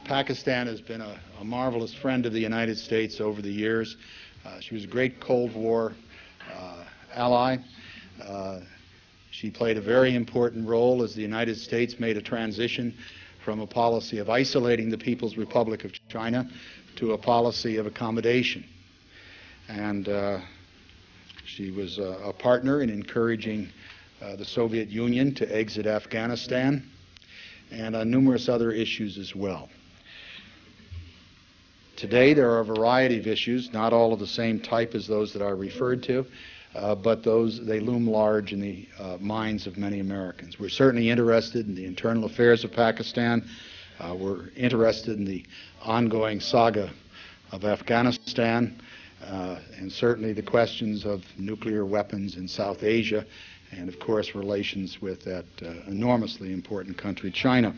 Pakistan has been a marvelous friend of the United States over the years. She was a great Cold War ally. She played a very important role as the United States made a transition from a policy of isolating the People's Republic of China to a policy of accommodation. And she was a partner in encouraging the Soviet Union to exit Afghanistan and on numerous other issues as well. Today there are a variety of issues, not all of the same type as those that I referred to, but they loom large in the minds of many Americans. We're certainly interested in the internal affairs of Pakistan. We're interested in the ongoing saga of Afghanistan, and certainly the questions of nuclear weapons in South Asia, and of course relations with that enormously important country, China.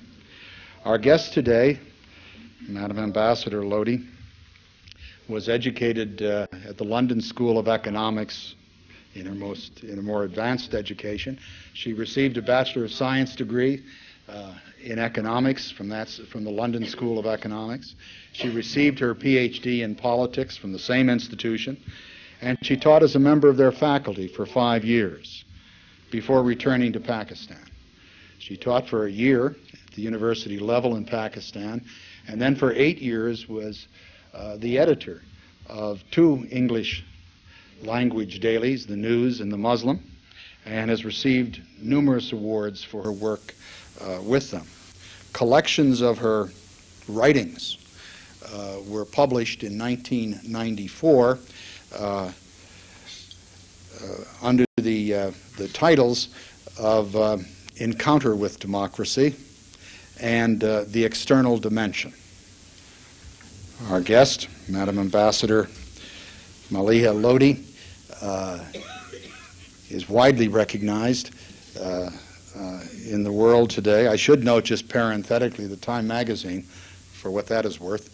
Our guest today, Madam Ambassador Lodhi, was educated at the London School of Economics in a more advanced education. She received a Bachelor of Science degree in economics from the London School of Economics. She received her PhD in politics from the same institution, and she taught as a member of their faculty for 5 years before returning to Pakistan. She taught for a year at the university level in Pakistan, and then for 8 years was the editor of 2 English language dailies, The News and The Muslim, and has received numerous awards for her work with them. Collections of her writings were published in 1994 under the titles of Encounter with Democracy and The External Dimension. Our guest, Madam Ambassador Maleeha Lodhi, is widely recognized in the world today. I should note just parenthetically, the Time magazine, for what that is worth,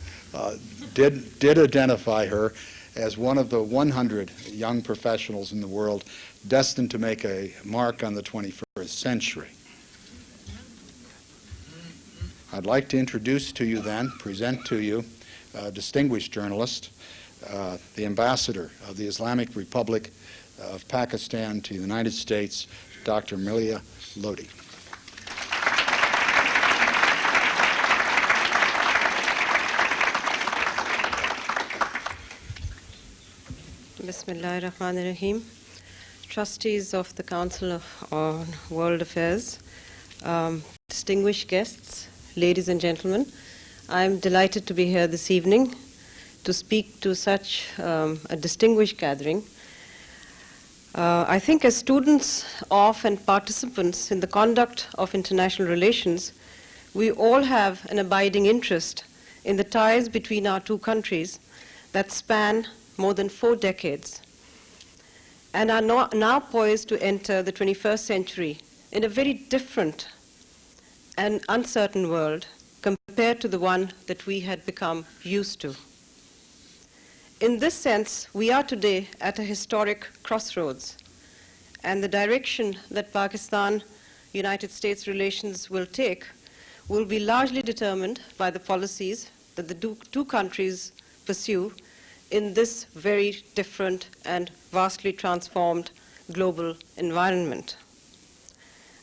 did identify her as one of the 100 young professionals in the world destined to make a mark on the 21st century. I'd like to introduce to you then, present to you, a distinguished journalist, the ambassador of the Islamic Republic of Pakistan to the United States, Dr. Maleeha Lodhi. Bismillahirrahmanirrahim. Trustees of the Council on World Affairs, distinguished guests, ladies and gentlemen, I'm delighted to be here this evening to speak to such a distinguished gathering. I think as students of and participants in the conduct of international relations, we all have an abiding interest in the ties between our 2 countries that span more than 4 decades and are now poised to enter the 21st century in a very different and uncertain world compared to the one that we had become used to. In this sense, we are today at a historic crossroads, and the direction that Pakistan-United States relations will take will be largely determined by the policies that the 2 countries pursue in this very different and vastly transformed global environment.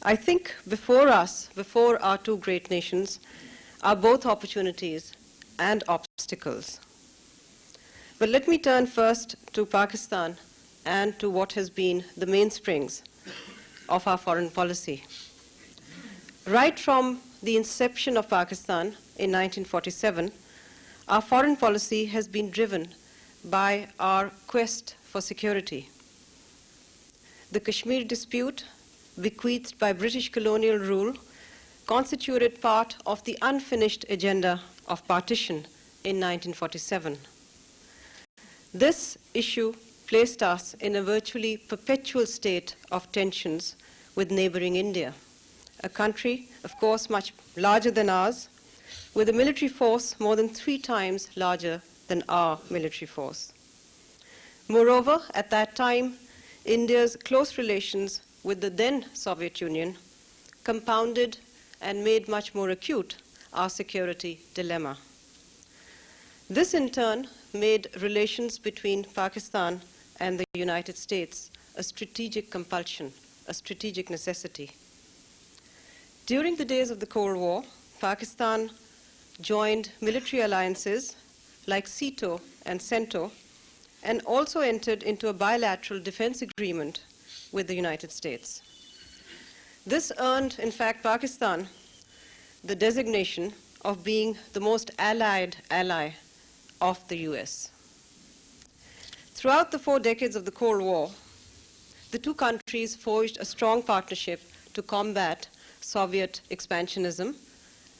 I think before our 2 great nations, are both opportunities and obstacles. But let me turn first to Pakistan and to what has been the mainsprings of our foreign policy. Right from the inception of Pakistan in 1947, our foreign policy has been driven by our quest for security. The Kashmir dispute, bequeathed by British colonial rule, constituted part of the unfinished agenda of partition in 1947. This issue placed us in a virtually perpetual state of tensions with neighboring India, a country, of course, much larger than ours, with a military force more than 3 times larger than our military force. Moreover, at that time, India's close relations with the then Soviet Union compounded and made much more acute our security dilemma. This in turn made relations between Pakistan and the United States a strategic compulsion, a strategic necessity. During the days of the Cold War, Pakistan joined military alliances like SEATO and CENTO and also entered into a bilateral defense agreement with the United States. This earned, in fact, Pakistan the designation of being the most allied ally of the US. Throughout the 4 decades of the Cold War, the two countries forged a strong partnership to combat Soviet expansionism,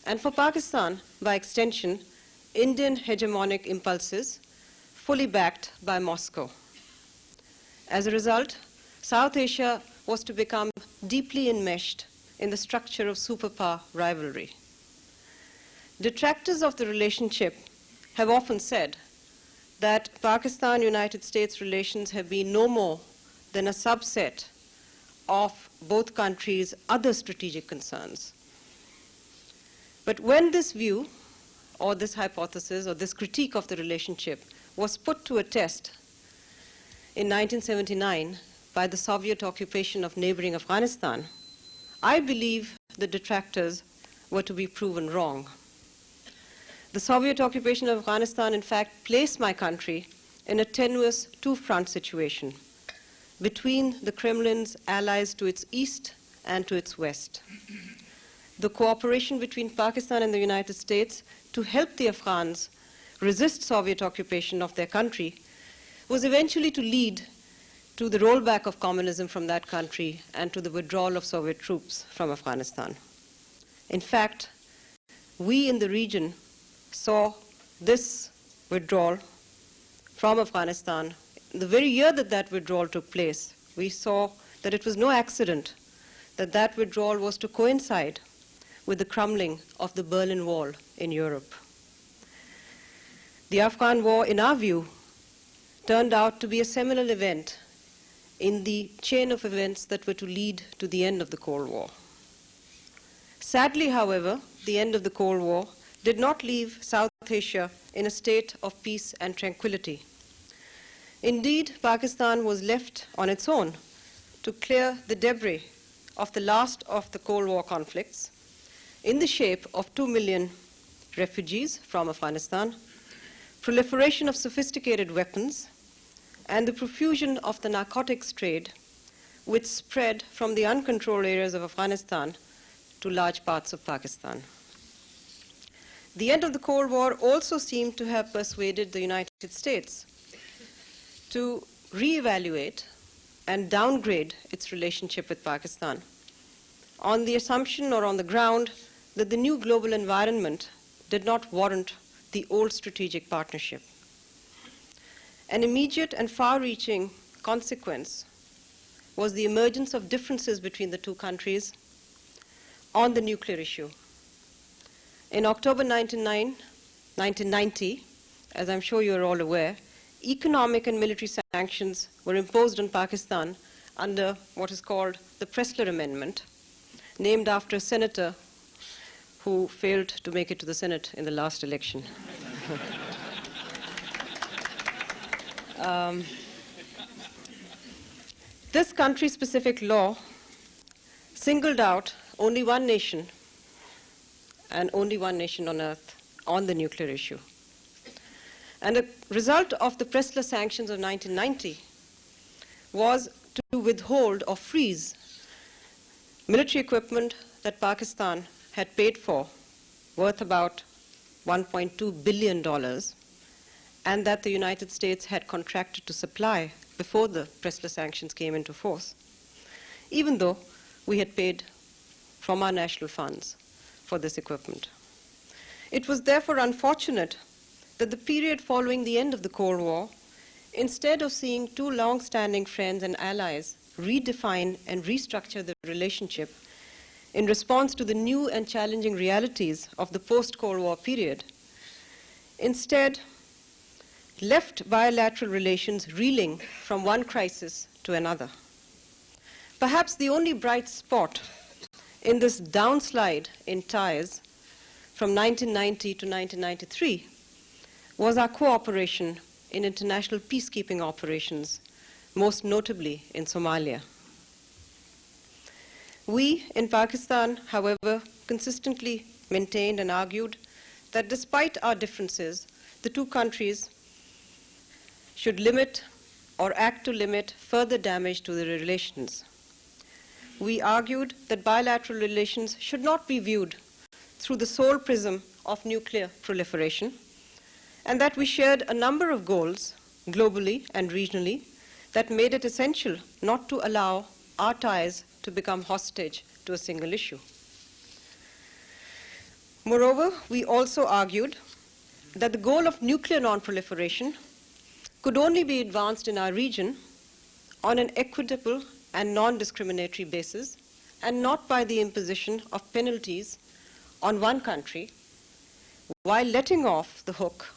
and for Pakistan, by extension, Indian hegemonic impulses, fully backed by Moscow. As a result, South Asia was to become deeply enmeshed in the structure of superpower rivalry. Detractors of the relationship have often said that Pakistan-United States relations have been no more than a subset of both countries' other strategic concerns. But when this view, or this hypothesis, or this critique of the relationship was put to a test in 1979 by the Soviet occupation of neighboring Afghanistan, I believe the detractors were to be proven wrong. The Soviet occupation of Afghanistan, in fact, placed my country in a tenuous two-front situation between the Kremlin's allies to its east and to its west. The cooperation between Pakistan and the United States to help the Afghans resist Soviet occupation of their country was eventually to lead to the rollback of communism from that country and to the withdrawal of Soviet troops from Afghanistan. In fact, we in the region saw this withdrawal from Afghanistan. The very year that that withdrawal took place, we saw that it was no accident that that withdrawal was to coincide with the crumbling of the Berlin Wall in Europe. The Afghan war, in our view, turned out to be a seminal event in the chain of events that were to lead to the end of the Cold War. Sadly, however, the end of the Cold War did not leave South Asia in a state of peace and tranquility. Indeed, Pakistan was left on its own to clear the debris of the last of the Cold War conflicts in the shape of 2 million refugees from Afghanistan, proliferation of sophisticated weapons, and the profusion of the narcotics trade, which spread from the uncontrolled areas of Afghanistan to large parts of Pakistan. The end of the Cold War also seemed to have persuaded the United States to reevaluate and downgrade its relationship with Pakistan on the assumption or on the ground that the new global environment did not warrant the old strategic partnership. An immediate and far-reaching consequence was the emergence of differences between the two countries on the nuclear issue. In October 1990, as I'm sure you're all aware, economic and military sanctions were imposed on Pakistan under what is called the Pressler Amendment, named after a senator who failed to make it to the Senate in the last election. This country-specific law singled out only one nation, and only one nation on earth, on the nuclear issue. And a result of the Pressler sanctions of 1990 was to withhold or freeze military equipment that Pakistan had paid for, worth about $1.2 billion, and that the United States had contracted to supply before the Pressler sanctions came into force, even though we had paid from our national funds for this equipment. It was therefore unfortunate that the period following the end of the Cold War, instead of seeing two long-standing friends and allies redefine and restructure the relationship in response to the new and challenging realities of the post-Cold War period, instead left bilateral relations reeling from one crisis to another. Perhaps the only bright spot in this downslide in ties from 1990 to 1993 was our cooperation in international peacekeeping operations, most notably in Somalia. We in Pakistan, however, consistently maintained and argued that despite our differences, the two countries should limit or act to limit further damage to the relations. We argued that bilateral relations should not be viewed through the sole prism of nuclear proliferation, and that we shared a number of goals, globally and regionally, that made it essential not to allow our ties to become hostage to a single issue. Moreover, we also argued that the goal of nuclear non-proliferation could only be advanced in our region on an equitable and non-discriminatory basis, and not by the imposition of penalties on one country, while letting off the hook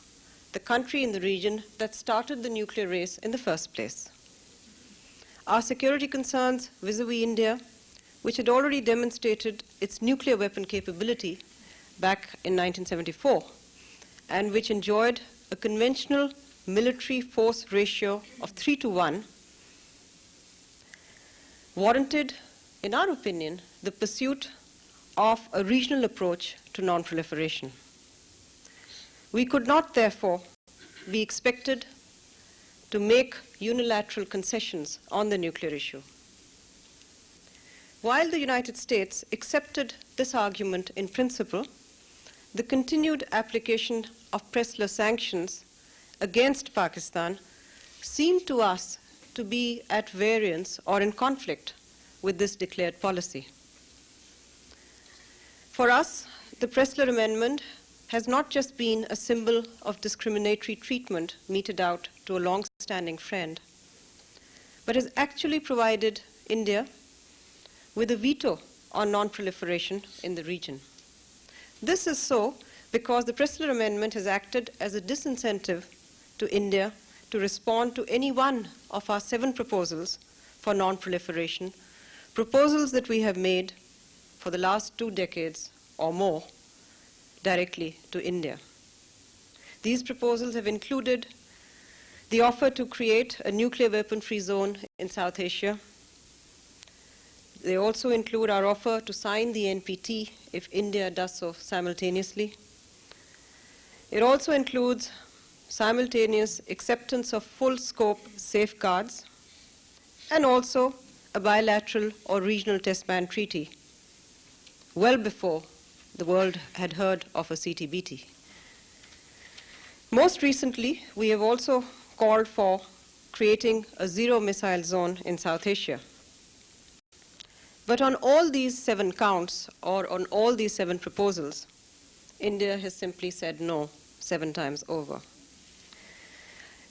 the country in the region that started the nuclear race in the first place. Our security concerns vis-à-vis India, which had already demonstrated its nuclear weapon capability back in 1974, and which enjoyed a conventional military force ratio of 3-to-1, warranted, in our opinion, the pursuit of a regional approach to non-proliferation. We could not, therefore, be expected to make unilateral concessions on the nuclear issue. While the United States accepted this argument in principle, the continued application of Pressler sanctions against Pakistan seemed to us to be at variance or in conflict with this declared policy. For us, the Pressler Amendment has not just been a symbol of discriminatory treatment meted out to a long-standing friend, but has actually provided India with a veto on non-proliferation in the region. This is so because the Pressler Amendment has acted as a disincentive to India to respond to any one of our 7 proposals for non-proliferation, proposals that we have made for the last 2 decades or more directly to India. These proposals have included the offer to create a nuclear weapon-free zone in South Asia. They also include our offer to sign the NPT if India does so simultaneously. It also includes simultaneous acceptance of full-scope safeguards, and also a bilateral or regional test ban treaty, well before the world had heard of a CTBT. Most recently, we have also called for creating a zero-missile zone in South Asia. But on all these 7 counts, or on all these 7 proposals, India has simply said no 7 times over.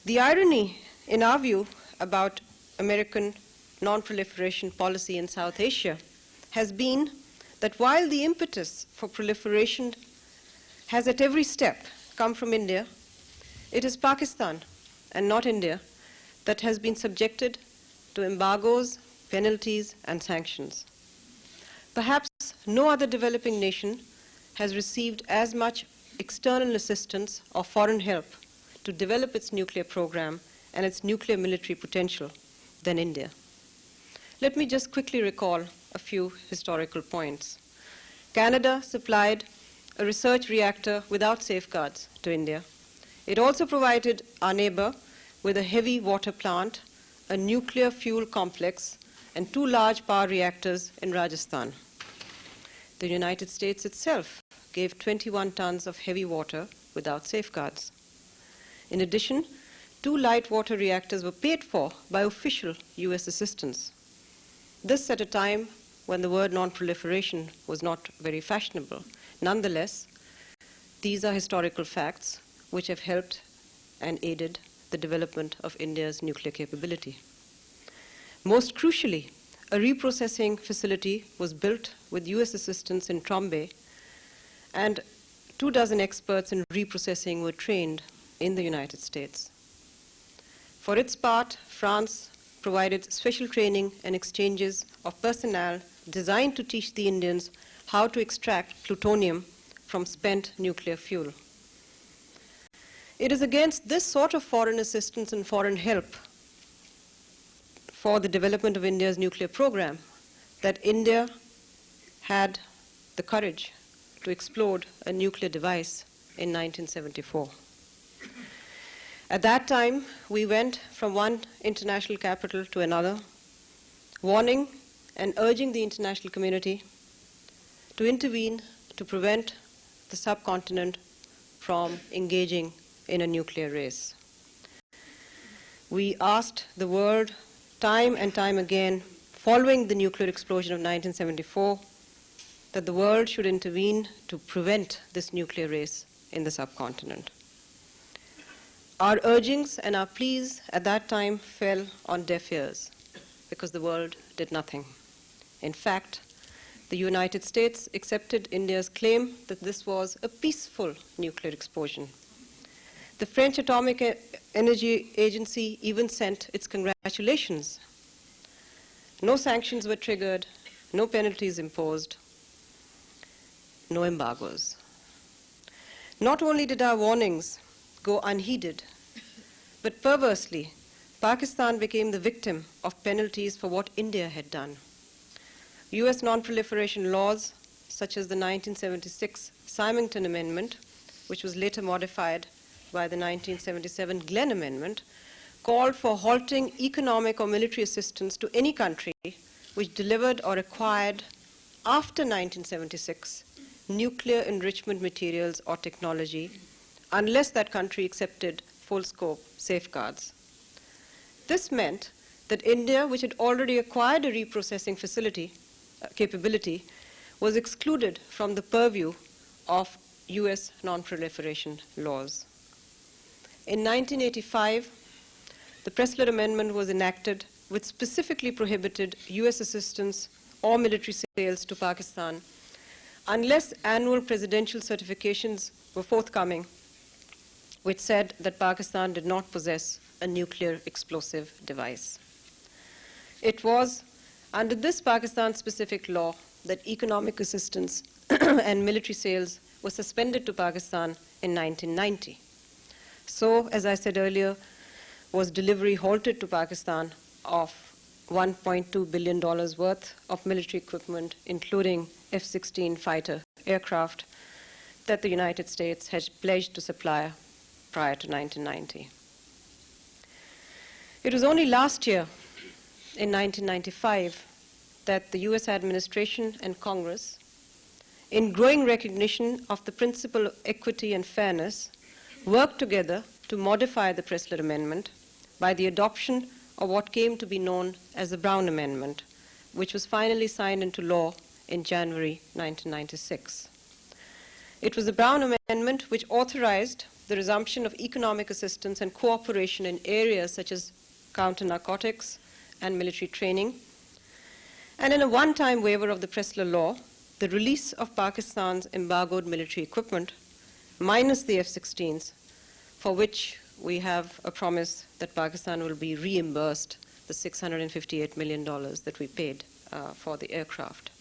The irony, in our view, about American non-proliferation policy in South Asia has been that while the impetus for proliferation has at every step come from India, it is Pakistan and not India that has been subjected to embargoes, penalties, and sanctions. Perhaps no other developing nation has received as much external assistance or foreign help to develop its nuclear program and its nuclear military potential than India. Let me just quickly recall a few historical points. Canada supplied a research reactor without safeguards to India. It also provided our neighbor with a heavy water plant, a nuclear fuel complex, and 2 large power reactors in Rajasthan. The United States itself gave 21 tons of heavy water without safeguards. In addition, 2 light water reactors were paid for by official U.S. assistance. This at a time when the word non-proliferation was not very fashionable. Nonetheless, these are historical facts which have helped and aided the development of India's nuclear capability. Most crucially, a reprocessing facility was built with U.S. assistance in Trombay, and 24 experts in reprocessing were trained in the United States. For its part, France provided special training and exchanges of personnel designed to teach the Indians how to extract plutonium from spent nuclear fuel. It is against this sort of foreign assistance and foreign help for the development of India's nuclear program that India had the courage to explode a nuclear device in 1974. At that time, we went from one international capital to another, warning and urging the international community to intervene to prevent the subcontinent from engaging in a nuclear race. We asked the world time and time again, following the nuclear explosion of 1974, that the world should intervene to prevent this nuclear race in the subcontinent. Our urgings and our pleas at that time fell on deaf ears because the world did nothing. In fact, the United States accepted India's claim that this was a peaceful nuclear explosion. The French Atomic Energy Agency even sent its congratulations. No sanctions were triggered, no penalties imposed, no embargoes. Not only did our warnings go unheeded, but perversely, Pakistan became the victim of penalties for what India had done. U.S. non-proliferation laws, such as the 1976 Symington Amendment, which was later modified by the 1977 Glenn Amendment, called for halting economic or military assistance to any country which delivered or acquired after 1976 nuclear enrichment materials or technology, unless that country accepted full-scope safeguards. This meant that India, which had already acquired a reprocessing facility capability, was excluded from the purview of U.S. non-proliferation laws. In 1985, the Pressler Amendment was enacted, which specifically prohibited U.S. assistance or military sales to Pakistan unless annual presidential certifications were forthcoming, which said that Pakistan did not possess a nuclear explosive device. It was under this Pakistan-specific law that economic assistance and military sales were suspended to Pakistan in 1990. So, as I said earlier, was delivery halted to Pakistan of $1.2 billion worth of military equipment, including F-16 fighter aircraft that the United States had pledged to supply prior to 1990. It was only last year, in 1995, that the U.S. administration and Congress, in growing recognition of the principle of equity and fairness, worked together to modify the Pressler Amendment by the adoption of what came to be known as the Brown Amendment, which was finally signed into law in January 1996. It was the Brown Amendment which authorized the resumption of economic assistance and cooperation in areas such as counter-narcotics and military training, and in a one-time waiver of the Pressler Law, the release of Pakistan's embargoed military equipment, minus the F-16s, for which we have a promise that Pakistan will be reimbursed the $658 million that we paid for the aircraft.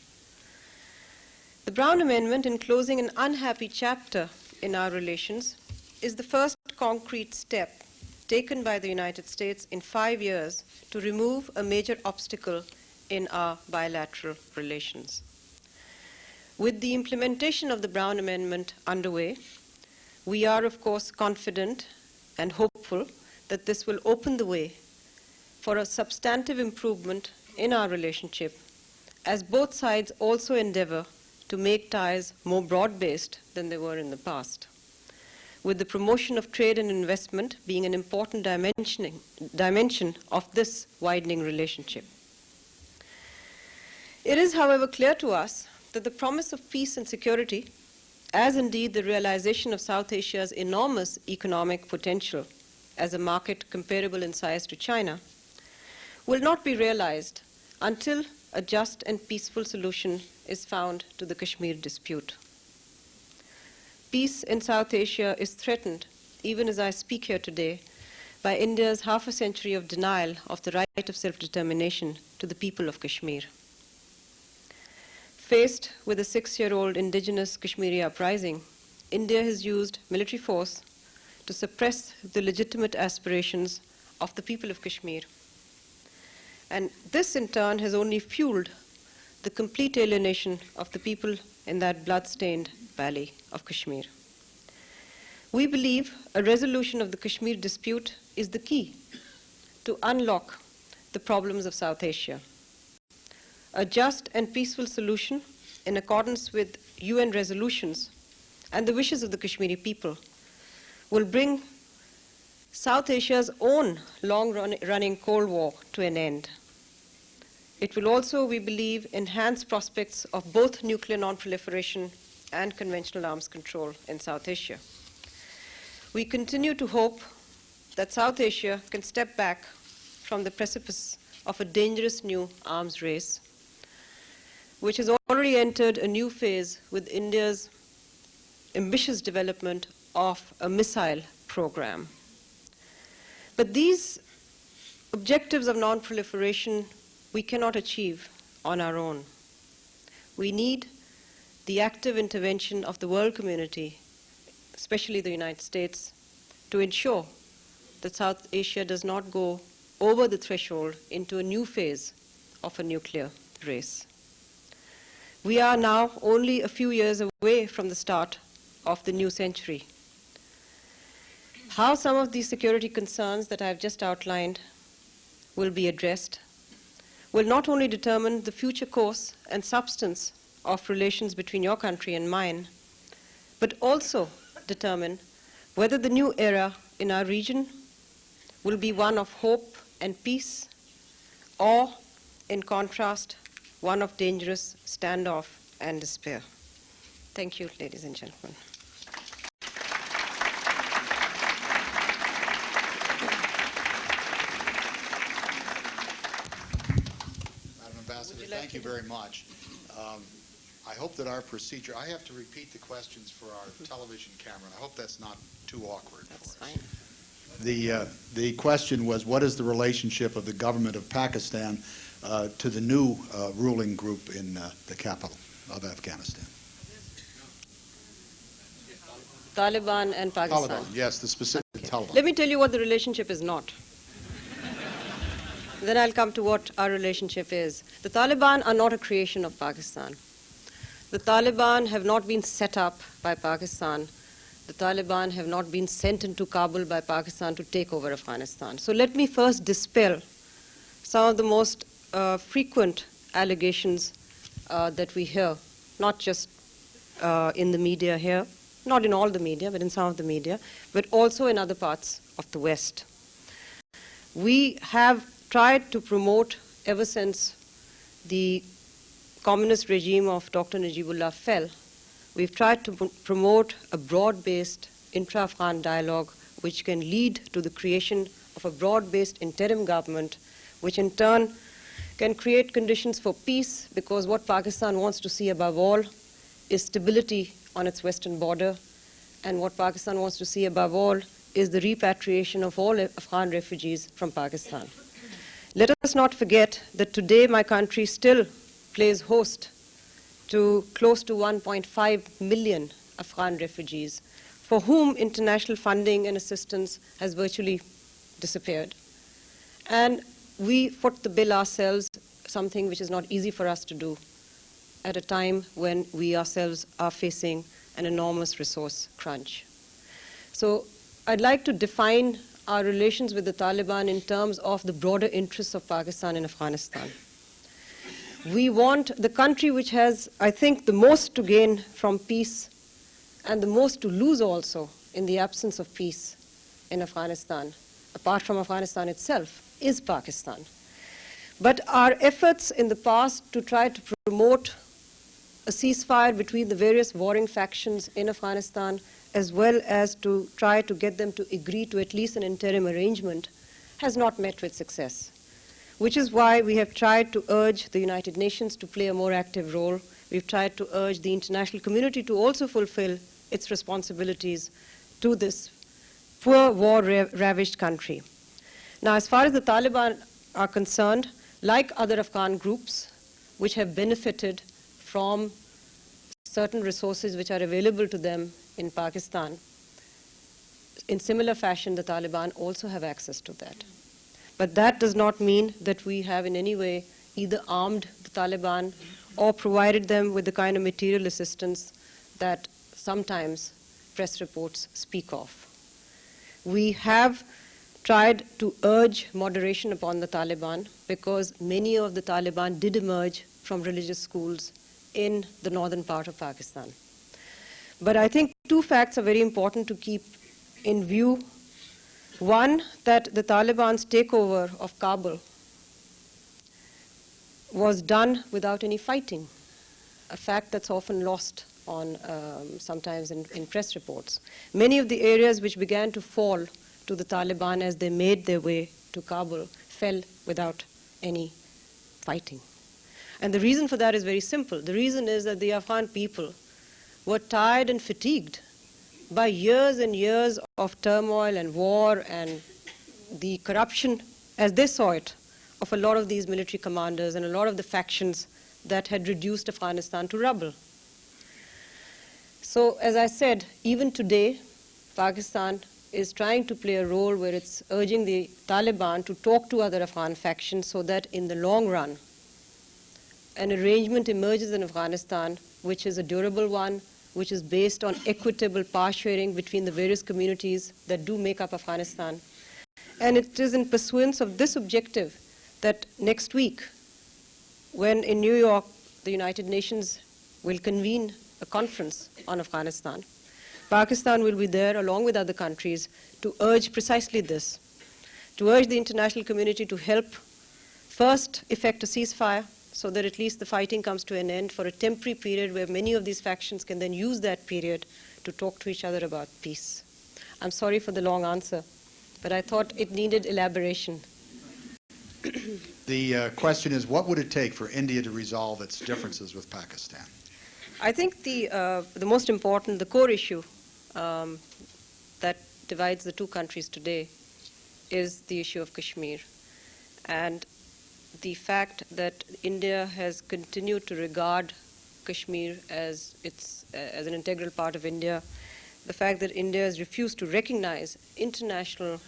The Brown Amendment, in closing an unhappy chapter in our relations, is the first concrete step taken by the United States in 5 years to remove a major obstacle in our bilateral relations. With the implementation of the Brown Amendment underway, we are, of course, confident and hopeful that this will open the way for a substantive improvement in our relationship, as both sides also endeavor to make ties more broad-based than they were in the past, with the promotion of trade and investment being an important dimension of this widening relationship. It is, however, clear to us that the promise of peace and security, as indeed the realization of South Asia's enormous economic potential as a market comparable in size to China, will not be realized until a just and peaceful solution is found to the Kashmir dispute. Peace in South Asia is threatened, even as I speak here today, by India's half a century of denial of the right of self-determination to the people of Kashmir. Faced with a 6-year-old indigenous Kashmiri uprising, India has used military force to suppress the legitimate aspirations of the people of Kashmir. And this, in turn, has only fueled the complete alienation of the people in that blood-stained valley of Kashmir. We believe a resolution of the Kashmir dispute is the key to unlock the problems of South Asia. A just and peaceful solution in accordance with UN resolutions and the wishes of the Kashmiri people will bring South Asia's own long-running Cold War to an end. It will also, we believe, enhance prospects of both nuclear non-proliferation and conventional arms control in South Asia. We continue to hope that South Asia can step back from the precipice of a dangerous new arms race, which has already entered a new phase with India's ambitious development of a missile program. But these objectives of non-proliferation we cannot achieve on our own. We need the active intervention of the world community, especially the United States, to ensure that South Asia does not go over the threshold into a new phase of a nuclear race. We are now only a few years away from the start of the new century. How some of these security concerns that I have just outlined will be addressed will not only determine the future course and substance of relations between your country and mine, but also determine whether the new era in our region will be one of hope and peace, or, in contrast, one of dangerous standoff and despair. Thank you, ladies and gentlemen. Madam Ambassador, thank you very much. I hope that our procedure, I have to repeat the questions for our television camera. I hope that's not too awkward for us. That's fine. The question was, what is the relationship of the government of Pakistan to the new ruling group in the capital of Afghanistan? Taliban and Pakistan. Taliban, yes, the specific Taliban. Let me tell you what the relationship is not. Then I'll come to what our relationship is. The Taliban are not a creation of Pakistan. The Taliban have not been set up by Pakistan. The Taliban have not been sent into Kabul by Pakistan to take over Afghanistan. So let me first dispel some of the most frequent allegations that we hear, not just in the media here, not in all the media, but in some of the media, but also in other parts of the West. We have tried to promote, ever since the communist regime of Dr. Najibullah fell, we've tried to promote a broad-based intra-Afghan dialogue which can lead to the creation of a broad-based interim government, which in turn can create conditions for peace, because what Pakistan wants to see above all is stability on its western border, and what Pakistan wants to see above all is the repatriation of all Afghan refugees from Pakistan. Let us not forget that today my country still plays host to close to 1.5 million Afghan refugees, for whom international funding and assistance has virtually disappeared. And we foot the bill ourselves, something which is not easy for us to do at a time when we ourselves are facing an enormous resource crunch. So I'd like to define our relations with the Taliban in terms of the broader interests of Pakistan and Afghanistan. We want the country which has, I think, the most to gain from peace and the most to lose also in the absence of peace in Afghanistan, apart from Afghanistan itself, is Pakistan. But our efforts in the past to try to promote a ceasefire between the various warring factions in Afghanistan, as well as to try to get them to agree to at least an interim arrangement, has not met with success. Which is why we have tried to urge the United Nations to play a more active role. We've tried to urge the international community to also fulfill its responsibilities to this poor, war-ravaged country. Now, as far as the Taliban are concerned, like other Afghan groups which have benefited from certain resources which are available to them in Pakistan. In similar fashion, the Taliban also have access to that. But that does not mean that we have in any way either armed the Taliban or provided them with the kind of material assistance that sometimes press reports speak of. We have tried to urge moderation upon the Taliban because many of the Taliban did emerge from religious schools in the northern part of Pakistan. But I think two facts are very important to keep in view. One, that the Taliban's takeover of Kabul was done without any fighting, a fact that's often lost on sometimes in press reports. Many of the areas which began to fall to the Taliban as they made their way to Kabul fell without any fighting. And the reason for that is very simple. The reason is that the Afghan people were tired and fatigued by years and years of turmoil and war and the corruption, as they saw it, of a lot of these military commanders and a lot of the factions that had reduced Afghanistan to rubble. So, as I said, even today, Pakistan is trying to play a role where it's urging the Taliban to talk to other Afghan factions so that in the long run, an arrangement emerges in Afghanistan which is a durable one, which is based on equitable power sharing between the various communities that do make up Afghanistan. And it is in pursuance of this objective that next week, when in New York, the United Nations will convene a conference on Afghanistan, Pakistan will be there along with other countries to urge precisely this, to urge the international community to help first effect a ceasefire so that at least the fighting comes to an end for a temporary period where many of these factions can then use that period to talk to each other about peace. I'm sorry for the long answer, but I thought it needed elaboration. The question is, what would it take for India to resolve its differences with Pakistan? I think the most important, the core issue that divides the two countries today is the issue of Kashmir. And the fact that India has continued to regard Kashmir as an integral part of India, the fact that India has refused to recognize international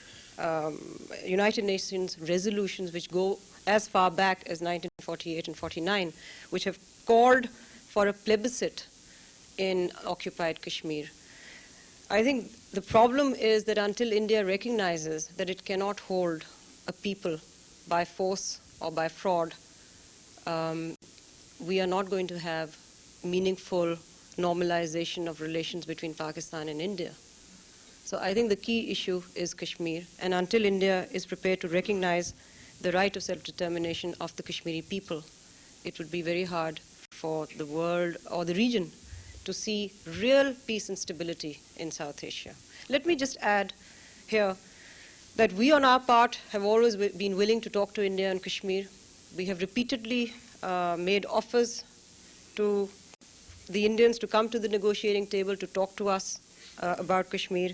United Nations resolutions which go as far back as 1948 and 49, which have called for a plebiscite in occupied Kashmir. I think the problem is that until India recognizes that it cannot hold a people by force or by fraud, we are not going to have meaningful normalization of relations between Pakistan and India. So I think the key issue is Kashmir, and until India is prepared to recognize the right of self-determination of the Kashmiri people, it would be very hard for the world or the region to see real peace and stability in South Asia. Let me just add here that we on our part have always been willing to talk to India and Kashmir. We have repeatedly made offers to the Indians to come to the negotiating table to talk to us about Kashmir,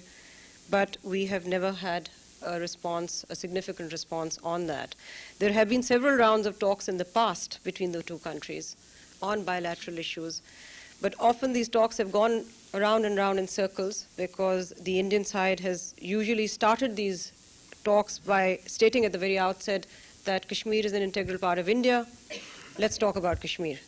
but we have never had a response, a significant response on that. There have been several rounds of talks in the past between the two countries on bilateral issues, but often these talks have gone around and round in circles because the Indian side has usually started these talks by stating at the very outset that Kashmir is an integral part of India. Let's talk about Kashmir.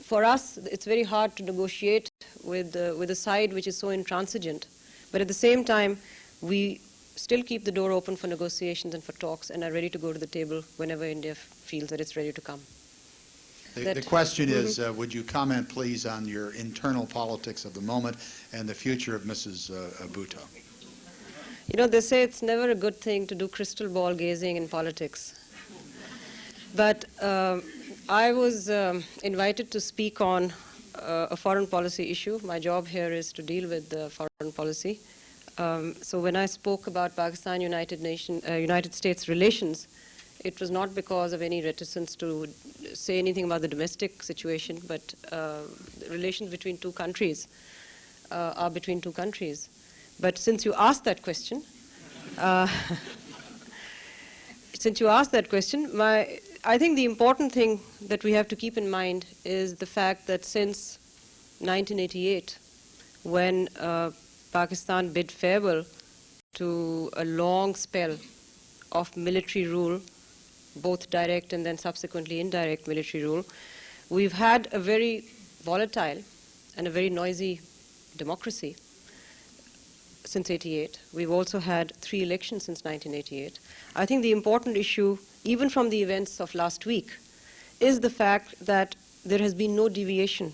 For us, it's very hard to negotiate with a side which is so intransigent, but at the same time, we still keep the door open for negotiations and for talks and are ready to go to the table whenever India feels that it's ready to come. The question is, would you comment, please, on your internal politics of the moment and the future of Mrs. Bhutto? You know, they say it's never a good thing to do crystal ball gazing in politics. But I was invited to speak on a foreign policy issue. My job here is to deal with foreign policy. So when I spoke about Pakistan-United States relations, it was not because of any reticence to say anything about the domestic situation, but relations between two countries are between two countries. But since you asked that question, I think the important thing that we have to keep in mind is the fact that since 1988, when Pakistan bid farewell to a long spell of military rule, both direct and then subsequently indirect military rule, we've had a very volatile and a very noisy democracy since 88. We've also had 3 elections since 1988. I think the important issue, even from the events of last week, is the fact that there has been no deviation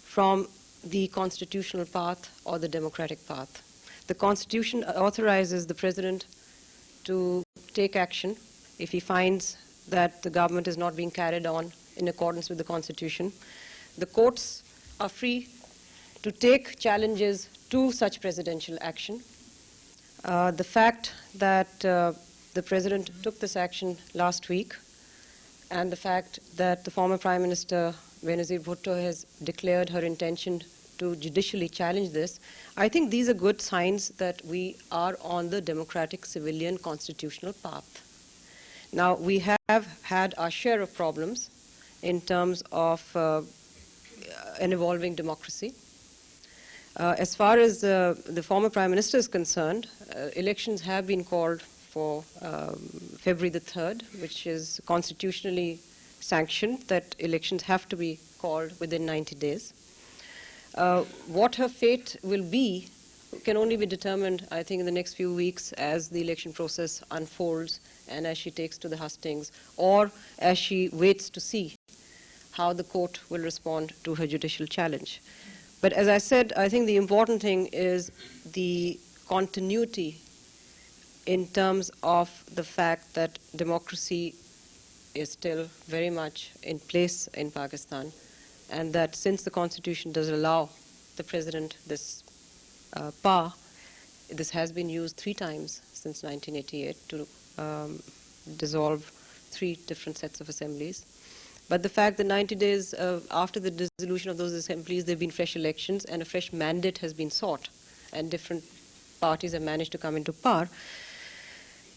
from the constitutional path or the democratic path. The Constitution authorizes the President to take action if he finds that the government is not being carried on in accordance with the Constitution. The courts are free to take challenges to such presidential action. The fact that the President took this action last week, and the fact that the former Prime Minister Benazir Bhutto has declared her intention to judicially challenge this, I think these are good signs that we are on the democratic civilian constitutional path. Now, we have had our share of problems in terms of an evolving democracy. As far as the former Prime Minister is concerned, elections have been called for February the 3rd, which is constitutionally sanctioned that elections have to be called within 90 days. What her fate will be can only be determined, I think, in the next few weeks as the election process unfolds and as she takes to the hustings, or as she waits to see how the court will respond to her judicial challenge. But as I said, I think the important thing is the continuity in terms of the fact that democracy is still very much in place in Pakistan, and that since the Constitution does allow the President this power, this has been used 3 times since 1988 to dissolve 3 different sets of assemblies. But the fact that 90 days after the dissolution of those assemblies, there have been fresh elections and a fresh mandate has been sought, and different parties have managed to come into power,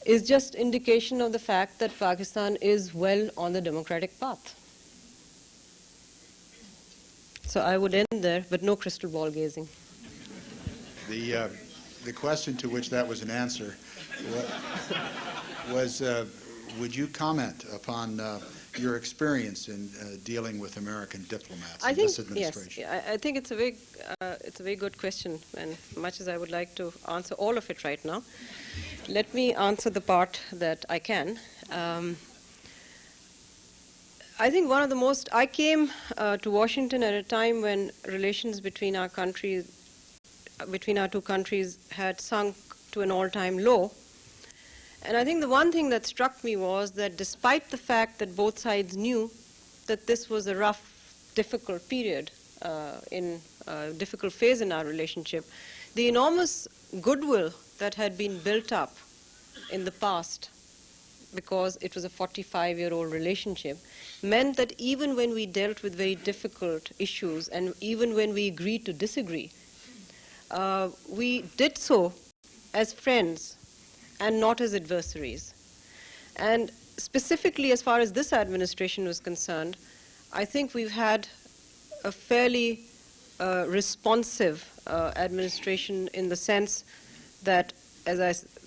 is just indication of the fact that Pakistan is well on the democratic path. So I would end there, but no crystal ball gazing. The question to which that was an answer was, would you comment upon your experience in dealing with American diplomats in this administration? Yes, I think it's a very good question, and much as I would like to answer all of it right now, let me answer the part that I can. I think one of the most, I came to Washington at a time when relations between our countries, between our 2 countries had sunk to an all-time low. And I think the one thing that struck me was that despite the fact that both sides knew that this was a rough, difficult period, in a difficult phase in our relationship, the enormous goodwill that had been built up in the past, because it was a 45-year-old relationship, meant that even when we dealt with very difficult issues and even when we agreed to disagree, we did so as friends and not as adversaries. And specifically as far as this administration was concerned, I think we've had a fairly responsive administration in the sense that, as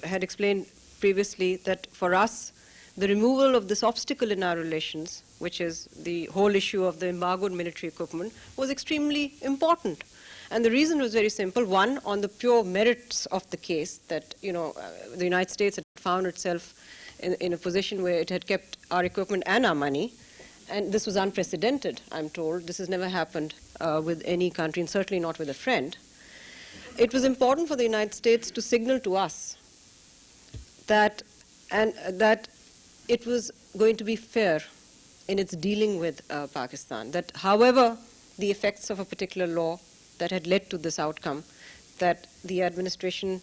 I had explained previously, that for us, the removal of this obstacle in our relations, which is the whole issue of the embargoed military equipment, was extremely important. And the reason was very simple. One, on the pure merits of the case, that the United States had found itself in a position where it had kept our equipment and our money, and this was unprecedented, I'm told. This has never happened with any country, and certainly not with a friend. It was important for the United States to signal to us that it was going to be fair in its dealing with Pakistan, that however the effects of a particular law that had led to this outcome, that the administration,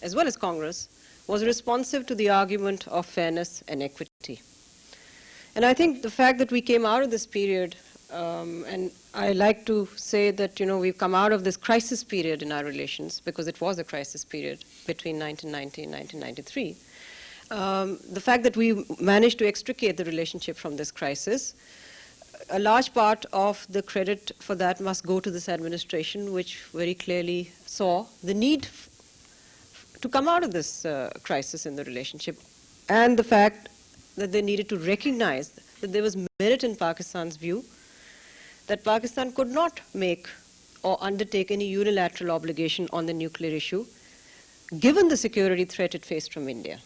as well as Congress, was responsive to the argument of fairness and equity. And I think the fact that we came out of this period, and I like to say that we've come out of this crisis period in our relations, because it was a crisis period between 1990 and 1993, the fact that we managed to extricate the relationship from this crisis, a large part of the credit for that must go to this administration, which very clearly saw the need to come out of this crisis in the relationship, and the fact that they needed to recognize that there was merit in Pakistan's view, that Pakistan could not make or undertake any unilateral obligation on the nuclear issue, given the security threat it faced from India.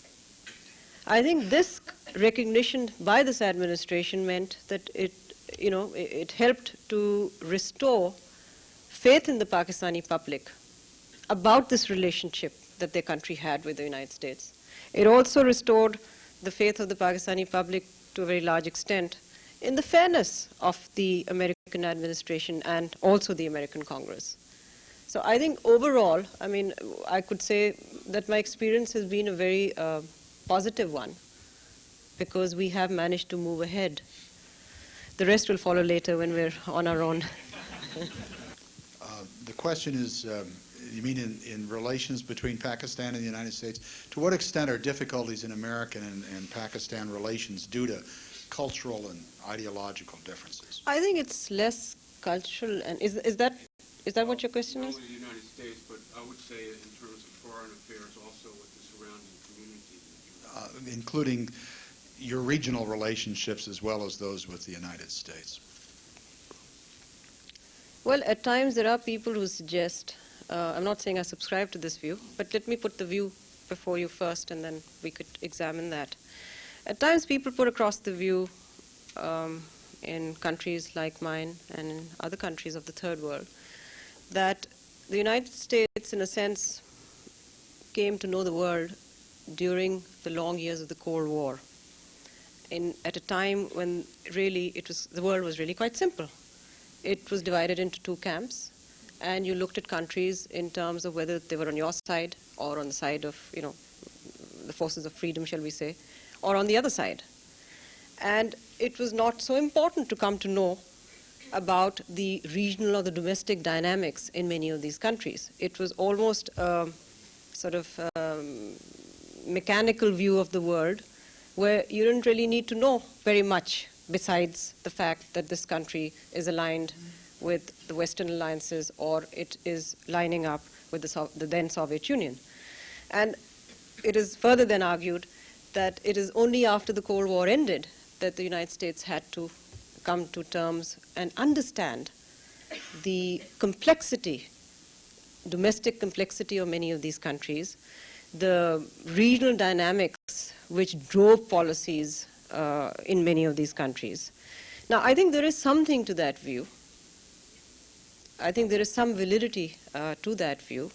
I think this recognition by this administration meant that it helped to restore faith in the Pakistani public about this relationship that their country had with the United States. It also restored the faith of the Pakistani public to a very large extent in the fairness of the American administration and also the American Congress. So I think overall, I could say that my experience has been a very positive one, because we have managed to move ahead. The rest will follow later when we're on our own. The question is, you mean in relations between Pakistan and the United States? To what extent are difficulties in American and Pakistan relations due to cultural and ideological differences? I think it's less cultural, and is that what your question is? Not only the United States, but I would say in terms of foreign affairs also with the surrounding community. Including your regional relationships as well as those with the United States. Well, at times there are people who suggest, I'm not saying I subscribe to this view, but let me put the view before you first and then we could examine that. At times people put across the view in countries like mine and in other countries of the third world that the United States, in a sense, came to know the world during the long years of the Cold War, at a time when really the world was really quite simple. It was divided into two camps, and you looked at countries in terms of whether they were on your side or on the side of, the forces of freedom, shall we say, or on the other side. And it was not so important to come to know about the regional or the domestic dynamics in many of these countries. It was almost a sort of mechanical view of the world where you didn't really need to know very much besides the fact that this country is aligned with the Western alliances or it is lining up with the then Soviet Union. And it is further then argued that it is only after the Cold War ended that the United States had to come to terms and understand the complexity, domestic complexity of many of these countries, the regional dynamics which drove policies in many of these countries. Now, I think there is something to that view. I think there is some validity to that view,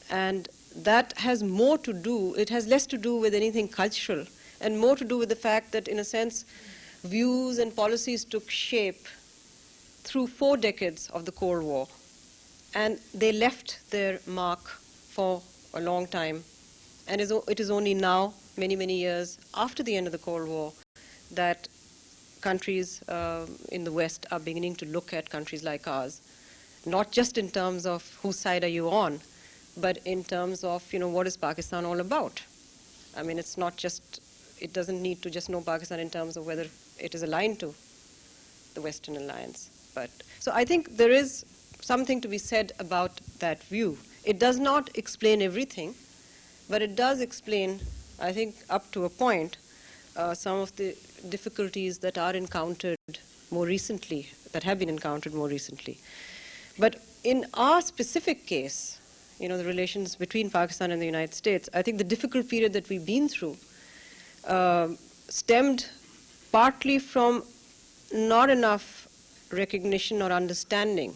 and that has more to do, it has less to do with anything cultural and more to do with the fact that, in a sense, views and policies took shape through 4 decades of the Cold War, and they left their mark for a long time. And it is only now, many, many years after the end of the Cold War, that countries in the West are beginning to look at countries like ours, not just in terms of whose side are you on, but in terms of, what is Pakistan all about? I mean, it's not just, it doesn't need to just know Pakistan in terms of whether it is aligned to the Western alliance. So I think there is something to be said about that view. It does not explain everything, but it does explain, I think, up to a point, some of the difficulties that are encountered more recently, that have been encountered more recently. But in our specific case, the relations between Pakistan and the United States, I think the difficult period that we've been through stemmed partly from not enough recognition or understanding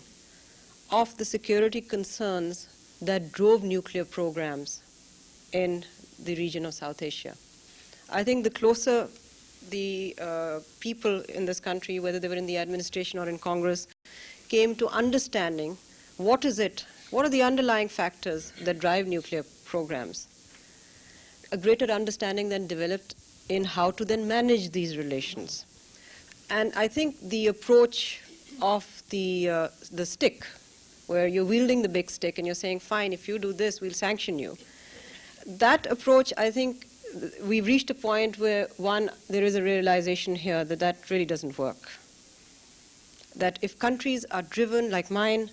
of the security concerns that drove nuclear programs in the region of South Asia. I think the closer the people in this country, whether they were in the administration or in Congress, came to understanding what are the underlying factors that drive nuclear programs, a greater understanding then developed in how to then manage these relations. And I think the approach of the stick, where you're wielding the big stick and you're saying, fine, if you do this, we'll sanction you. That approach, I think, we've reached a point where, one, there is a realization here that that really doesn't work. That if countries are driven, like mine,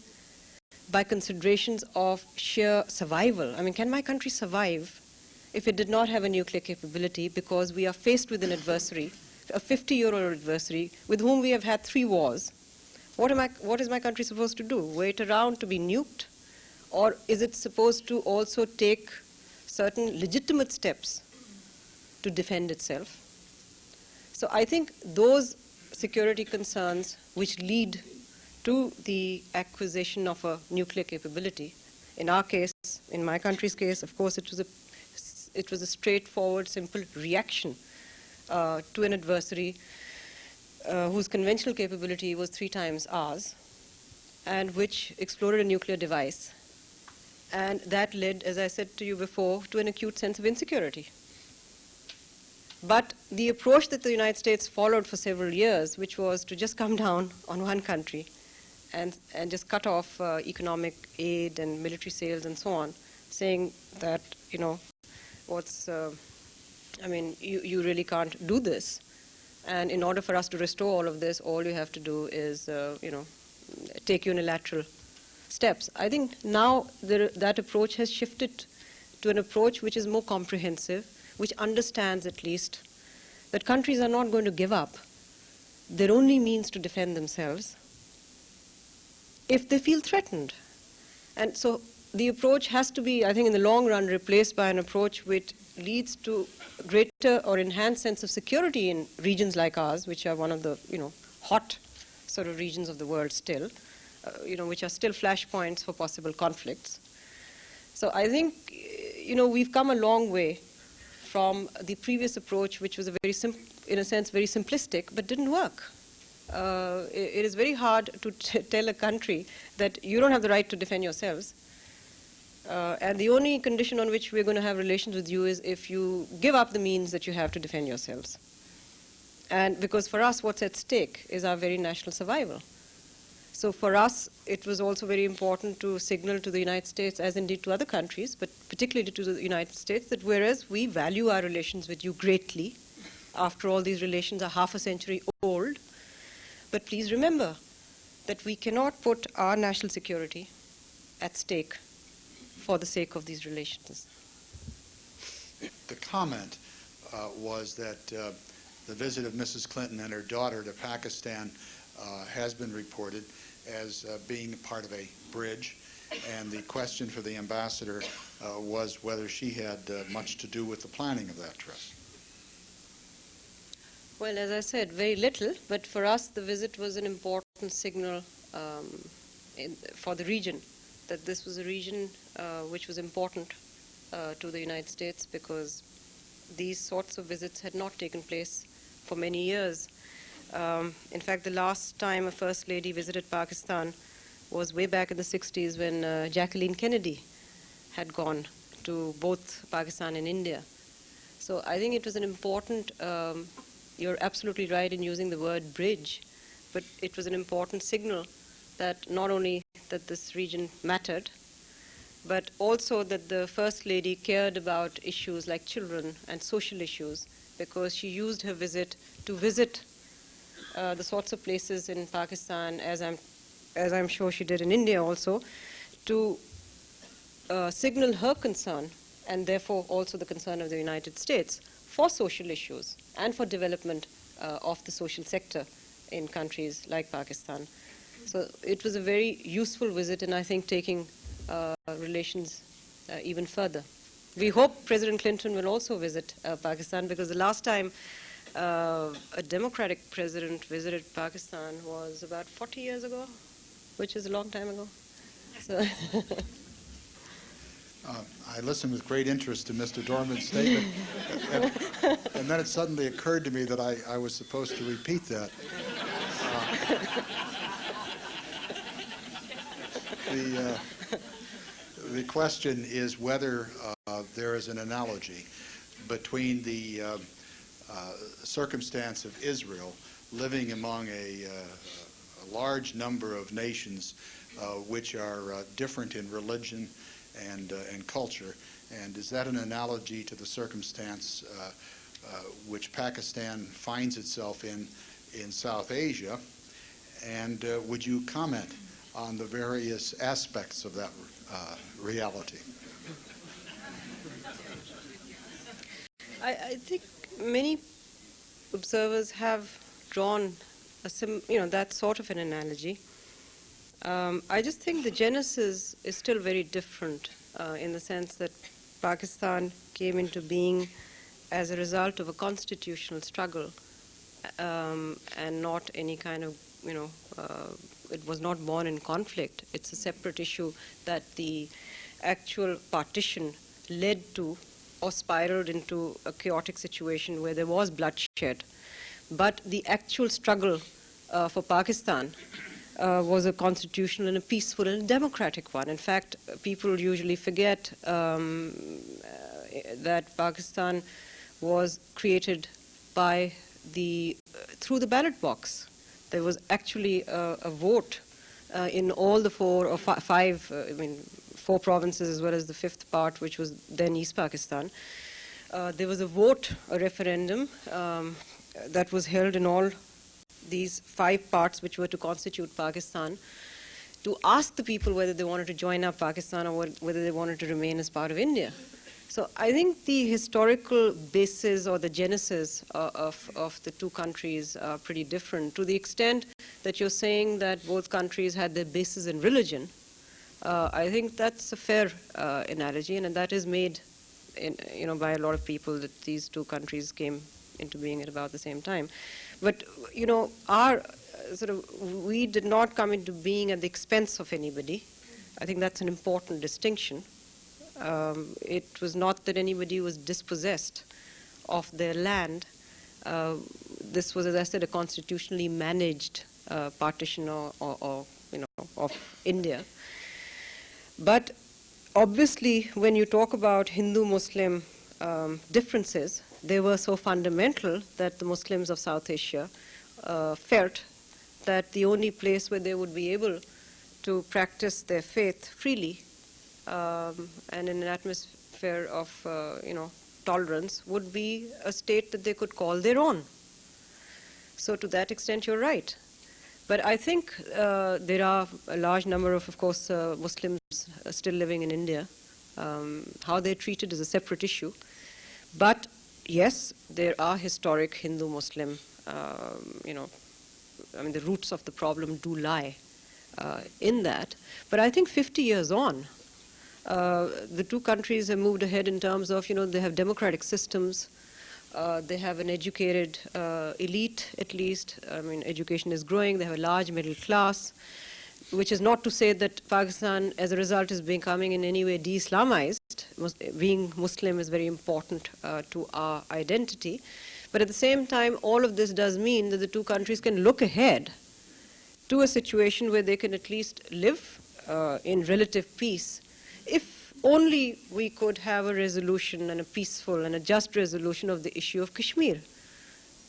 by considerations of sheer survival, I mean, can my country survive if it did not have a nuclear capability because we are faced with an adversary, a 50-year-old adversary with whom we have had 3 wars? What is my country supposed to do? Wait around to be nuked? Or is it supposed to also take certain legitimate steps to defend itself? So I think those security concerns which lead to the acquisition of a nuclear capability, in our case, in my country's case, of course, it was a straightforward, simple reaction to an adversary whose conventional capability was 3 times ours, and which exploded a nuclear device. And that led, as I said to you before, to an acute sense of insecurity. But the approach that the United States followed for several years, which was to just come down on one country and just cut off economic aid and military sales and so on, saying that, you know, you really can't do this. And in order for us to restore all of this, all you have to do is, take unilateral steps. I think now that approach has shifted to an approach which is more comprehensive, which understands at least that countries are not going to give up their only means to defend themselves if they feel threatened. And so the approach has to be, I think, in the long run, replaced by an approach which leads to greater or enhanced sense of security in regions like ours, which are one of the, hot sort of regions of the world still, which are still flashpoints for possible conflicts. So I think, we've come a long way from the previous approach, which was in a sense, very simplistic, but didn't work. It is very hard to tell a country that you don't have the right to defend yourselves. And the only condition on which we're going to have relations with you is if you give up the means that you have to defend yourselves. And because for us, what's at stake is our very national survival. So for us, it was also very important to signal to the United States, as indeed to other countries, but particularly to the United States, that whereas we value our relations with you greatly, after all, these relations are half a century old, but please remember that we cannot put our national security at stake for the sake of these relations. The comment was that the visit of Mrs. Clinton and her daughter to Pakistan has been reported as being part of a bridge, and the question for the ambassador was whether she had much to do with the planning of that trip. Well, as I said, very little, but for us the visit was an important signal for the region, that this was a region which was important to the United States, because these sorts of visits had not taken place for many years. In fact, the last time a First Lady visited Pakistan was way back in the 60s when Jacqueline Kennedy had gone to both Pakistan and India. So I think it was an important, you're absolutely right in using the word bridge, but it was an important signal that not only that this region mattered, but also that the First Lady cared about issues like children and social issues, because she used her visit to visit the sorts of places in Pakistan, as I'm sure she did in India also, to signal her concern, and therefore also the concern of the United States, for social issues and for development of the social sector in countries like Pakistan. So it was a very useful visit, and I think taking relations even further. We hope President Clinton will also visit Pakistan, because the last time a Democratic president visited Pakistan was about 40 years ago, which is a long time ago. So I listened with great interest to Mr. Dorman's statement, and then it suddenly occurred to me that I was supposed to repeat that. The question is whether there is an analogy between the circumstance of Israel living among a large number of nations which are different in religion and culture, And is that an analogy to the circumstance which Pakistan finds itself in South Asia? And would you comment on the various aspects of that reality? I think many observers have drawn that sort of an analogy. I just think the genesis is still very different in the sense that Pakistan came into being as a result of a constitutional struggle and not any kind of, it was not born in conflict. It's a separate issue that the actual partition led to or spiraled into a chaotic situation where there was bloodshed. But the actual struggle for Pakistan was a constitutional and a peaceful and a democratic one. In fact, people usually forget that Pakistan was created by through the ballot box. There was actually a vote in all the four provinces as well as the fifth part, which was then East Pakistan. There was a vote, a referendum that was held in all these 5 parts which were to constitute Pakistan, to ask the people whether they wanted to join up Pakistan or whether they wanted to remain as part of India. So I think the historical basis or the genesis of the two countries are pretty different. To the extent that you're saying that both countries had their basis in religion, I think that's a fair analogy, and that is made by a lot of people, that these two countries came into being at about the same time. But we did not come into being at the expense of anybody. I think that's an important distinction. It was not that anybody was dispossessed of their land. This was, as I said, a constitutionally managed partition of India. But obviously, when you talk about Hindu-Muslim differences, they were so fundamental that the Muslims of South Asia felt that the only place where they would be able to practice their faith freely and in an atmosphere of tolerance would be a state that they could call their own. So to that extent, you're right. But I think there are a large number of course, Muslims still living in India. How they're treated is a separate issue. But yes, there are historic Hindu-Muslim, the roots of the problem do lie in that. But I think 50 years on, the two countries have moved ahead in terms of, they have democratic systems. They have an educated elite, at least. Education is growing. They have a large middle class, which is not to say that Pakistan, as a result, is becoming in any way de-Islamized. Being Muslim is very important to our identity. But at the same time, all of this does mean that the two countries can look ahead to a situation where they can at least live in relative peace, if only we could have a resolution and a peaceful and a just resolution of the issue of Kashmir.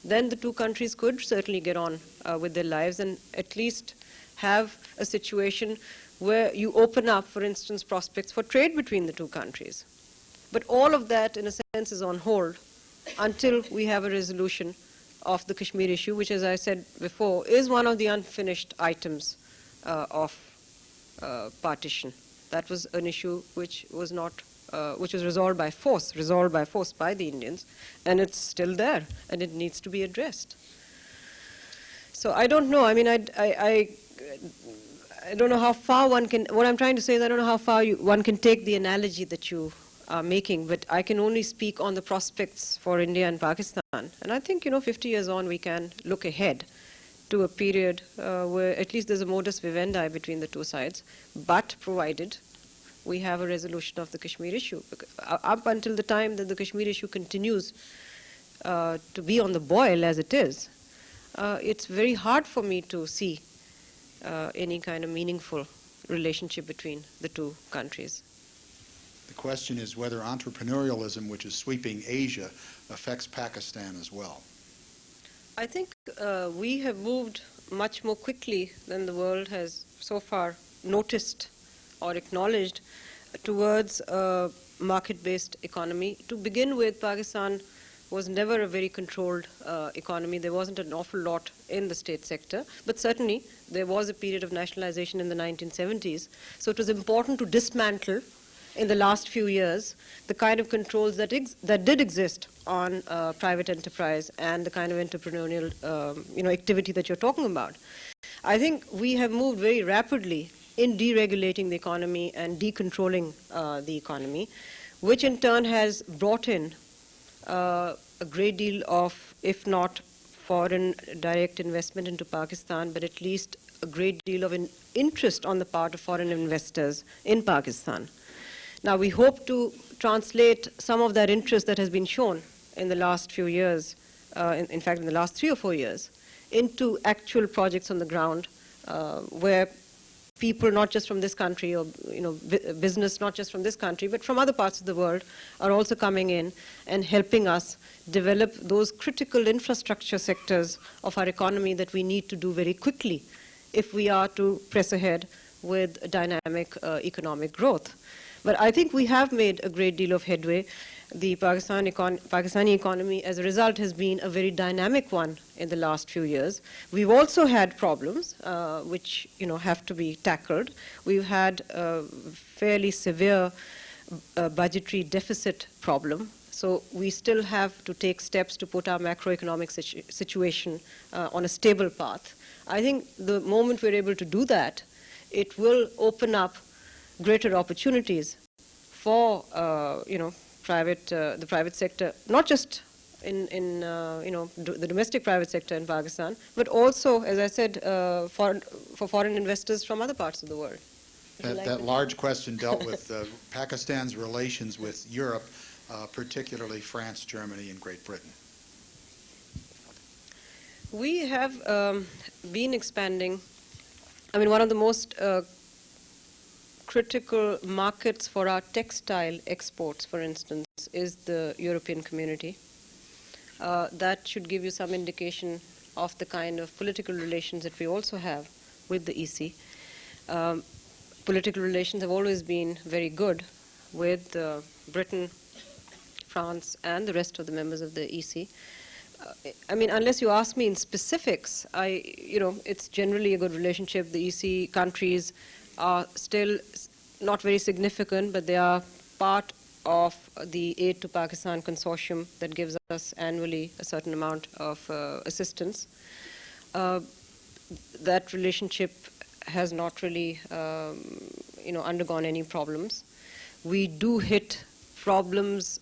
Then the two countries could certainly get on with their lives and at least have a situation where you open up, for instance, prospects for trade between the two countries. But all of that, in a sense, is on hold until we have a resolution of the Kashmir issue, which, as I said before, is one of the unfinished items of partition. That was an issue which was resolved by force by the Indians, and it's still there, and it needs to be addressed. So I don't know. I don't know how far one can. What I'm trying to say is I don't know how far one can take the analogy that you are making, but I can only speak on the prospects for India and Pakistan. And I think 50 years on, we can look ahead to a period where at least there's a modus vivendi between the two sides, but provided we have a resolution of the Kashmir issue. Up until the time that the Kashmir issue continues to be on the boil as it is, it's very hard for me to see any kind of meaningful relationship between the two countries. The question is whether entrepreneurialism, which is sweeping Asia, affects Pakistan as well. I think we have moved much more quickly than the world has so far noticed or acknowledged towards a market-based economy. To begin with, Pakistan was never a very controlled economy. There wasn't an awful lot in the state sector, but certainly there was a period of nationalization in the 1970s. So it was important to dismantle in the last few years the kind of controls that did exist on private enterprise and the kind of entrepreneurial activity that you're talking about. I think we have moved very rapidly in deregulating the economy and decontrolling the economy, which in turn has brought in a great deal of, if not foreign direct investment into Pakistan, but at least a great deal of interest on the part of foreign investors in Pakistan. Now, we hope to translate some of that interest that has been shown in the last few years, in fact, in the last 3 or 4 years, into actual projects on the ground where people not just from this country or business not just from this country but from other parts of the world are also coming in and helping us develop those critical infrastructure sectors of our economy that we need to do very quickly if we are to press ahead with dynamic economic growth. But I think we have made a great deal of headway. The Pakistani economy, as a result, has been a very dynamic one in the last few years. We've also had problems which have to be tackled. We've had a fairly severe budgetary deficit problem. So we still have to take steps to put our macroeconomic situation on a stable path. I think the moment we're able to do that, it will open up greater opportunities for the private sector, not just in the domestic private sector in Pakistan, but also, as I said, for foreign investors from other parts of the world. That large question dealt with Pakistan's relations with Europe, particularly France, Germany, and Great Britain. We have been expanding. I mean, one of the most critical markets for our textile exports, for instance, is the European community. That should give you some indication of the kind of political relations that we also have with the EC. Political relations have always been very good with Britain, France, and the rest of the members of the EC. I mean, unless you ask me in specifics, it's generally a good relationship. The EC countries are still not very significant, but they are part of the Aid to Pakistan consortium that gives us annually a certain amount of assistance. That relationship has not really, undergone any problems. We do hit problems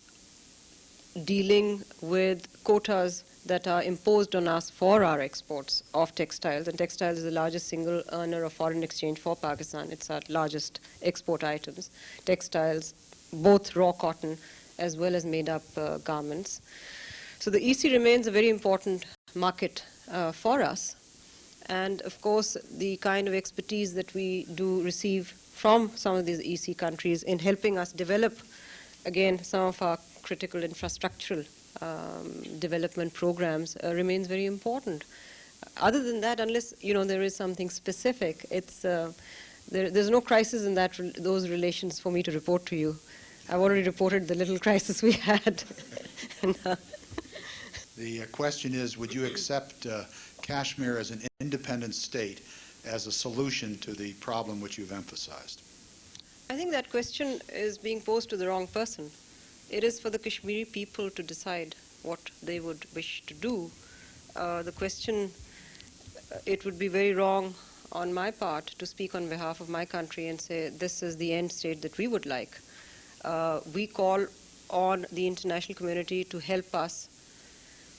dealing with quotas that are imposed on us for our exports of textiles, and textiles is the largest single earner of foreign exchange for Pakistan. It's our largest export items. Textiles, both raw cotton as well as made-up garments. So the EC remains a very important market for us. And of course, the kind of expertise that we do receive from some of these EC countries in helping us develop, again, some of our critical infrastructural development programs remains very important. Other than that, unless there is something specific, there's no crisis in those relations for me to report to you. I've already reported the little crisis we had. The question is, would you accept Kashmir as an independent state as a solution to the problem which you've emphasized? I think that question is being posed to the wrong person. It is for the Kashmiri people to decide what they would wish to do. The question, it would be very wrong on my part to speak on behalf of my country and say this is the end state that we would like. We call on the international community to help us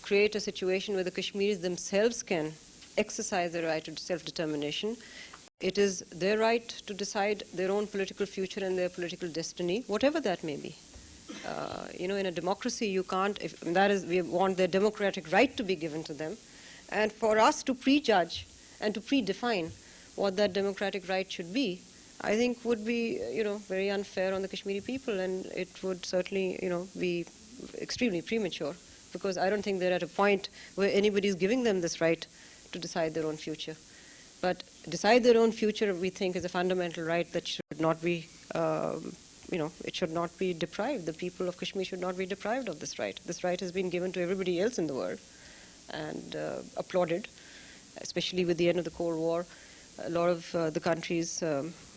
create a situation where the Kashmiris themselves can exercise their right to self-determination. It is their right to decide their own political future and their political destiny, whatever that may be. In a democracy, you can't, we want their democratic right to be given to them. And for us to prejudge and to predefine what that democratic right should be, I think would be, very unfair on the Kashmiri people, and it would certainly, be extremely premature, because I don't think they're at a point where anybody's giving them this right to decide their own future. But decide their own future, we think, is a fundamental right that should not be it should not be deprived. The people of Kashmir should not be deprived of this right. This right has been given to everybody else in the world and applauded, especially with the end of the Cold War. A lot of the countries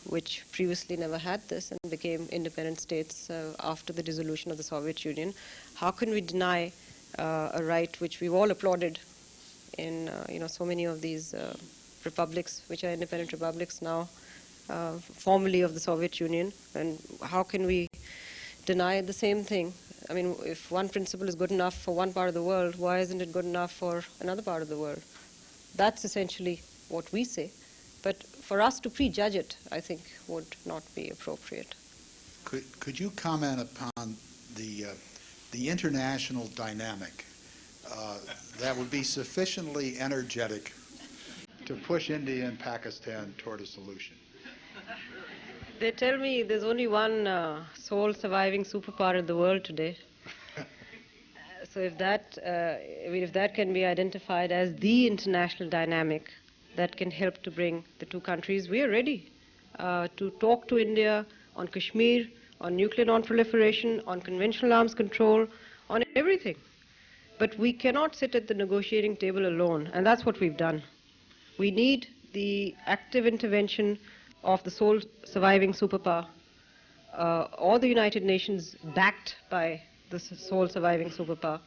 which previously never had this and became independent states after the dissolution of the Soviet Union. How can we deny a right which we've all applauded in so many of these republics, which are independent republics now, formerly of the Soviet Union? And how can we deny the same thing? I mean, if one principle is good enough for one part of the world, why isn't it good enough for another part of the world? That's essentially what we say. But for us to prejudge it, I think, would not be appropriate. Could you comment upon the international dynamic that would be sufficiently energetic to push India and Pakistan toward a solution? They tell me there's only one sole surviving superpower in the world today. So if that can be identified as the international dynamic that can help to bring the two countries, we are ready to talk to India on Kashmir, on nuclear non-proliferation, on conventional arms control, on everything. But we cannot sit at the negotiating table alone, and that's what we've done. We need the active intervention of the sole surviving superpower, or the United Nations backed by the sole surviving superpower,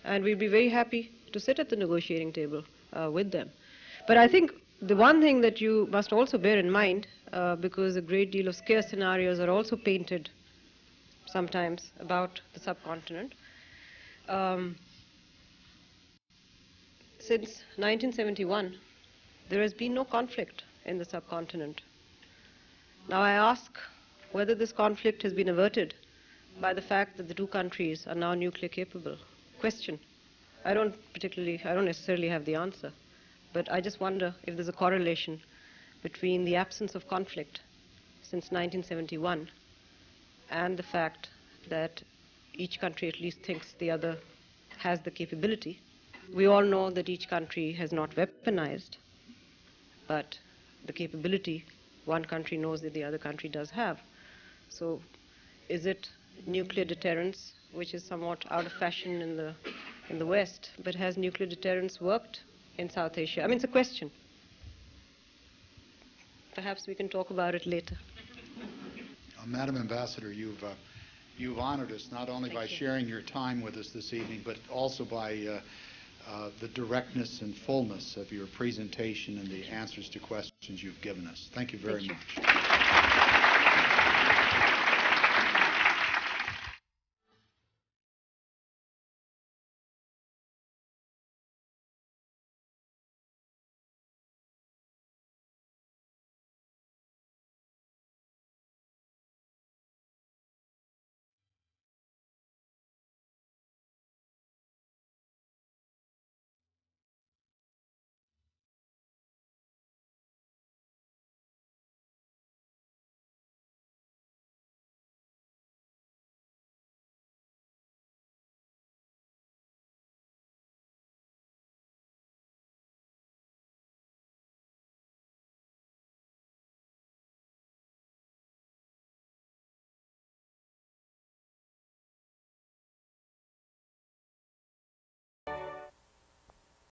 and we'd be very happy to sit at the negotiating table with them. But I think the one thing that you must also bear in mind, because a great deal of scare scenarios are also painted sometimes about the subcontinent. Since 1971, there has been no conflict in the subcontinent. Now I ask whether this conflict has been averted by the fact that the two countries are now nuclear capable. Question. I don't necessarily have the answer, but I just wonder if there's a correlation between the absence of conflict since 1971 and the fact that each country at least thinks the other has the capability. We all know that each country has not weaponized, but the capability one country knows that the other country does have. So is it nuclear deterrence, which is somewhat out of fashion in the West, but has nuclear deterrence worked in South Asia? I mean, it's a question. Perhaps we can talk about it later. Madam Ambassador, you've honored us not only by sharing your time with us this evening, but also by the directness and fullness of your presentation and the answers to questions you've given us. Thank you very much.